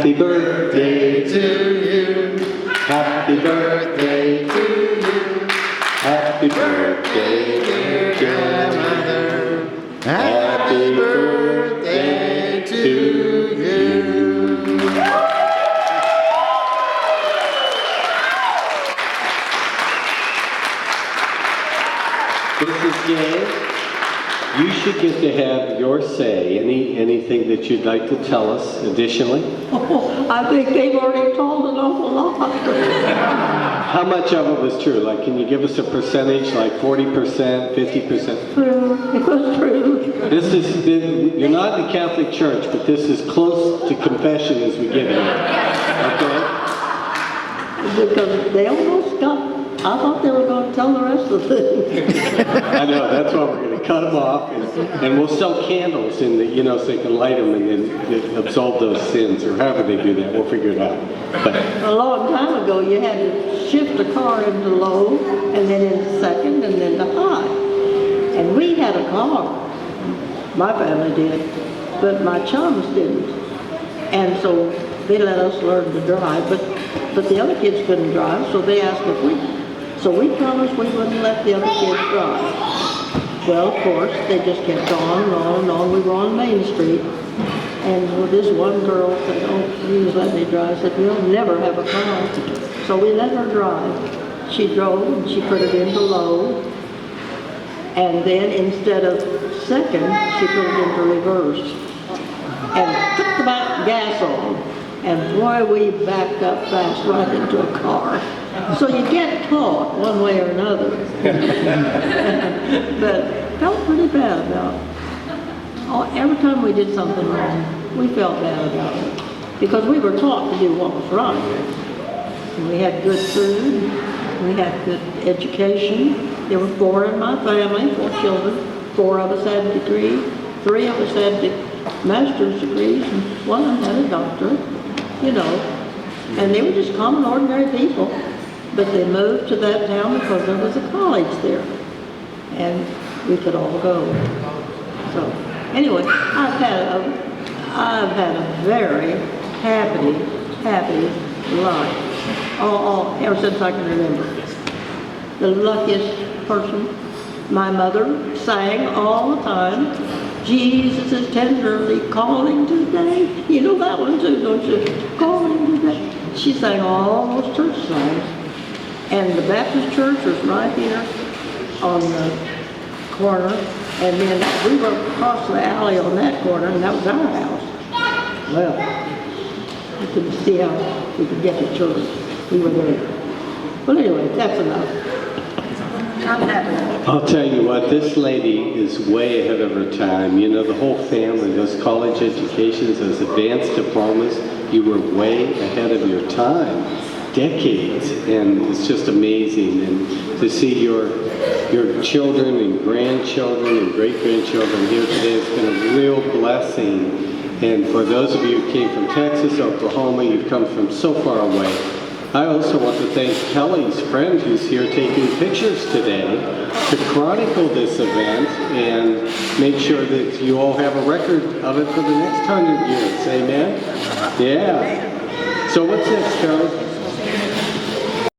Happy birthday to you. Happy birthday to you. Happy birthday, dear grandmother. Happy birthday to you. This is Dave. You should get to have your say. Anything that you'd like to tell us additionally? Oh, I think they've already told an awful lot. How much of it was true? Like, can you give us a percentage, like 40%, 50%? True. It was true. You're not in the Catholic Church, but this is close to confession as we get here. Okay? Because they almost got, I thought they were going to tell the rest of the thing. I know, that's why we're going to cut them off, and we'll sell candles in the, so you can light them and then absolve those sins, or however they do that. We'll figure it out. But a long time ago, you had to shift a car into low, and then into second, and then to high. And we had a car. My family did, but my chums didn't. And so they let us learn to drive, but the other kids couldn't drive, so they asked if we. So we promised we wouldn't let the other kids drive. Well, of course, they just kept on and on and on. We were on Main Street, and this one girl said, "Oh, please let me drive." I said, "We'll never have a car." So we let her drive. She drove, and she put it into low, and then instead of second, she put it into reverse, and took the back gas on. And boy, we backed up fast right into a car. So you get taught one way or another. But felt pretty bad about it. Every time we did something wrong, we felt bad about it. Because we were taught to do what was right. And we had good food, we had good education. There were 4 in my family, 4 children. 4 of us had a degree, 3 of us had master's degrees, and 1 of them had a doctorate. And they were just common, ordinary people. But they moved to that town because there was a college there. And we could all go. So, anyway, I've had a very happy life. Ever since I can remember. The luckiest person. My mother sang all the time. Jesus is tenderly calling today. You know that one too, don't you? Calling today. She sang all those church songs. And the Baptist church was right here on the corner. And then we were across the alley on that corner, and that was our house. Well, we couldn't see how we could get to church. We were there. But anyway, that's enough. I'm happy. I'll tell you what, this lady is way ahead of her time. The whole family, those college educations, those advanced diplomas, you were way ahead of your time, decades, and it's just amazing. And to see your children and grandchildren and great-grandchildren here today has been a real blessing. And for those of you who came from Texas, Oklahoma, you've come from so far away. I also want to thank Kelly's friend who's here taking pictures today to chronicle this event and make sure that you all have a record of it for the next 100 years. Amen? Yeah. So what's next, Kelly?